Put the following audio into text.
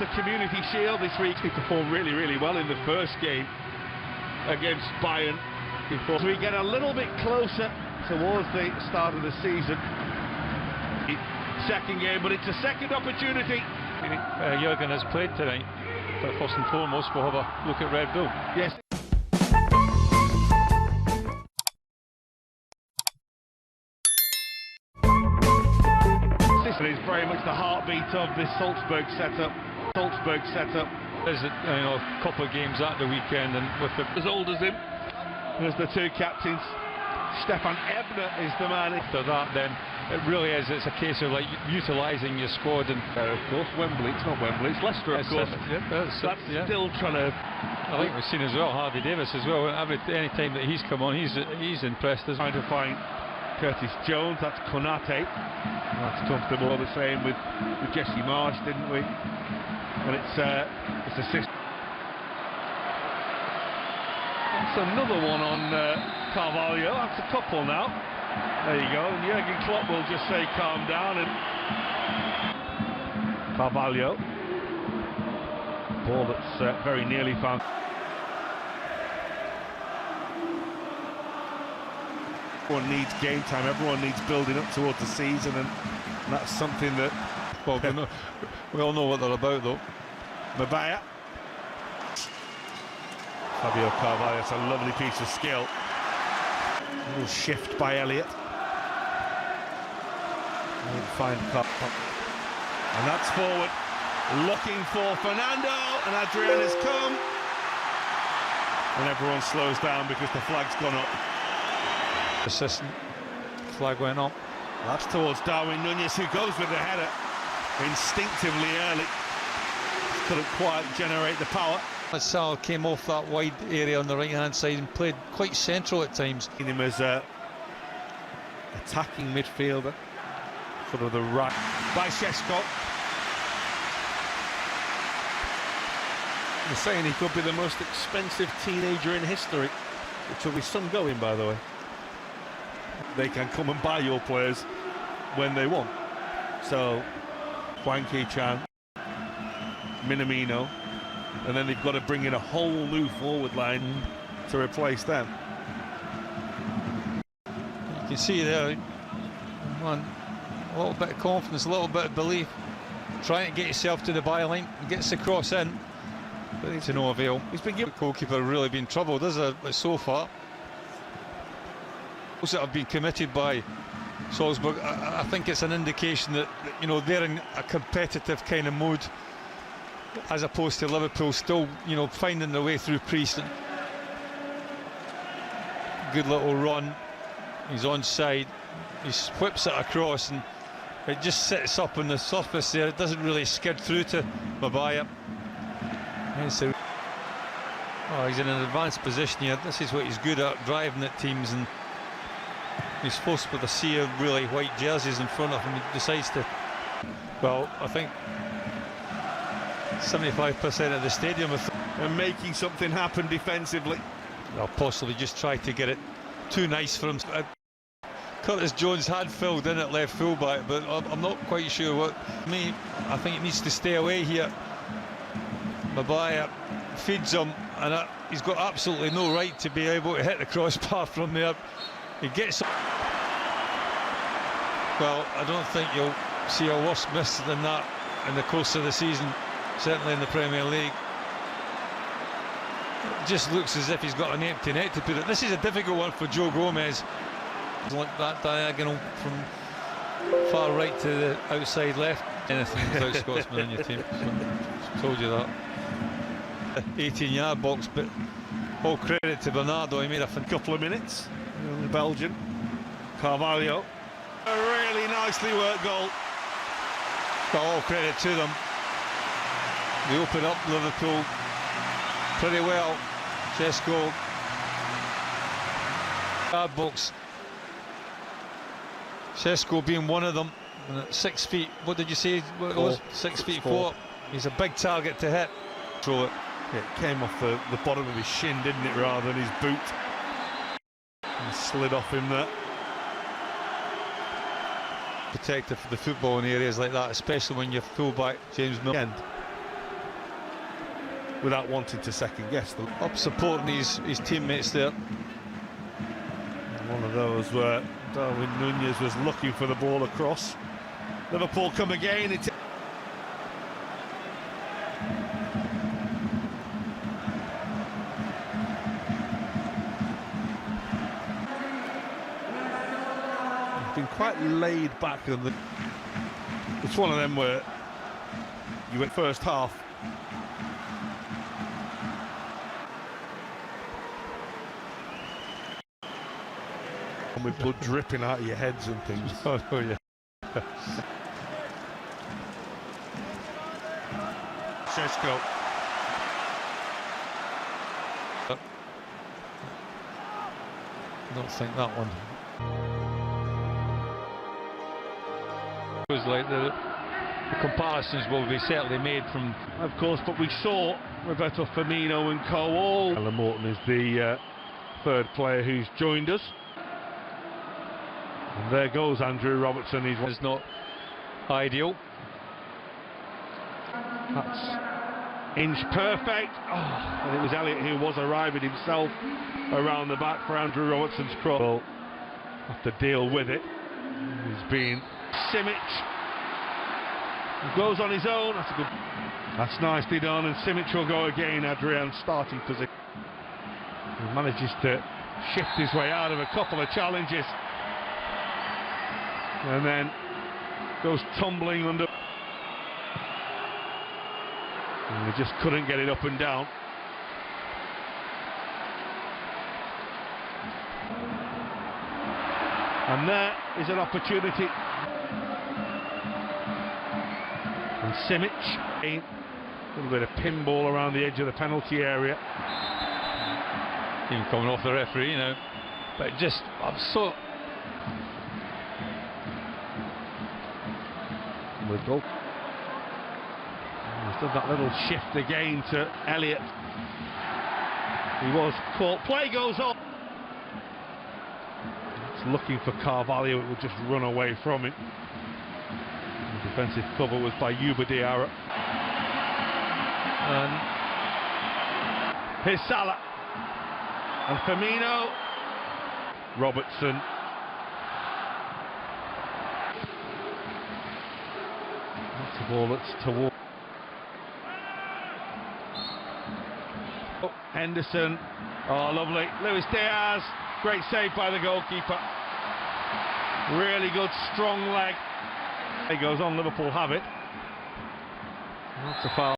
The Community Shield this week. He performed really well in the first game against Bayern. Before we get a little bit closer towards the start of the season. Second game, but it's a second opportunity. Jurgen has played tonight, but first and foremost we'll have a look at Red Bull. Yes. This is very much the heartbeat of this Salzburg setup. There's a couple of games at the weekend, and with the as old as him, there's the two captains. Stefan Ebner is the man. After that, then it really is. It's a case of like utilising your squad, and of course Wembley. It's not Wembley. It's Leicester, of course. That's still trying to. I think we've seen as well Harvey Davis as well. Any time that he's come on, he's impressed us. Trying to find Curtis Jones. That's Konate. That's comfortable. The same with Jesse Marsh, didn't we? And it's a system. That's another one on Carvalho. That's a couple now. There you go. And Jurgen Klopp will just say calm down. And Carvalho. Ball that's very nearly found. Everyone needs game time. Everyone needs building up towards the season, and that's something that. Well, we all know what they're about, though. Mabaya. Fabio Carvalho, it's a lovely piece of skill. A little shift by Elliott. Fine cut. And that's forward. Looking for Fernando, and Adrian has come. And everyone slows down because the flag's gone up. Assistant. Flag went up. That's towards Darwin Nunez, who goes with the header instinctively early. Couldn't quite generate the power. Sal came off that wide area on the right hand side and played quite central at times. Him as a attacking midfielder, sort of the right by Šeško. They're saying he could be the most expensive teenager in history, which will be some going, by the way. They can come and buy your players when they want. So Hwang Ki-chan, Minamino, and then they've got to bring in a whole new forward line to replace them. You can see there, a little bit of confidence, a little bit of belief, trying to get yourself to the byline, gets the cross in, but it's to no avail. He's been given the goalkeeper really been troubled, so far. Those that have been committed by Salzburg, I think it's an indication that they're in a competitive kind of mood, as opposed to Liverpool still finding their way through Prieston. Good little run, he's onside, he whips it across and it just sits up on the surface there. It doesn't really skid through to Mabaya. He's in an advanced position here. This is what he's good at, driving at teams, and he's forced with a sea of really white jerseys in front of him. He decides to, well, I think 75% of the stadium are making something happen defensively. I'll possibly just try to get it too nice for him. Curtis Jones had filled in at left fullback, but I'm not quite sure what. I think he needs to stay away here. Mabaya feeds him, and he's got absolutely no right to be able to hit the crossbar from there. He gets. Well, I don't think you'll see a worse miss than that in the course of the season, certainly in the Premier League. It just looks as if he's got an empty net to put it. This is a difficult one for Joe Gomez. Like that diagonal from far right to the outside left. Anything without Scotsman in your team. So, told you that. 18-yard box, but all credit to Bernardo. He made a couple of minutes. The Belgian Carvalho, a really nicely worked goal. Got all credit to them. They open up Liverpool pretty well. Šeško, yard box. Šeško being one of them, and at 6 feet. What did you say? What it was? 6'4". He's a big target to hit. Throw it. Yeah, it came off the bottom of his shin, didn't it, rather than his boot. And slid off him there. Protective for the football in areas like that, especially when you're full-back James Milner. without wanting to second guess. Up supporting his teammates there. One of those where Darwin Nunez was looking for the ball across. Liverpool come again. It's been quite laid back, and it's one of them where you went first half. And with blood dripping out of your heads and things. Oh yeah. Šeško. Don't think that one. It was like the comparisons will be certainly made from, Of course, but we saw Roberto Firmino and co all. Alan Morton is the third player who's joined us. And there goes Andrew Robertson. is not ideal. That's inch perfect. Oh, and it was Elliott who was arriving himself around the back for Andrew Robertson's cross. Well, have to deal with it. He's been Simic. He goes on his own. That's a good. That's nicely done. And Simic will go again. Adrian's starting position. He manages to shift his way out of a couple of challenges, and then goes tumbling under. And he just couldn't get it up and down. And there is an opportunity. And Simic, a little bit of pinball around the edge of the penalty area. Even coming off the referee, you know. But just, I'm so. With goal. He's done that little shift again to Elliott. He was caught. Play goes on. It's looking for Carvalho. It will just run away from it. The defensive cover was by Yuba Diarra. And here's Salah. And Firmino. Robertson. That's a ball that's toward. Henderson. Oh, lovely. Luis Diaz. Great save by the goalkeeper. Really good, strong leg. He goes on. Liverpool have it. That's a foul.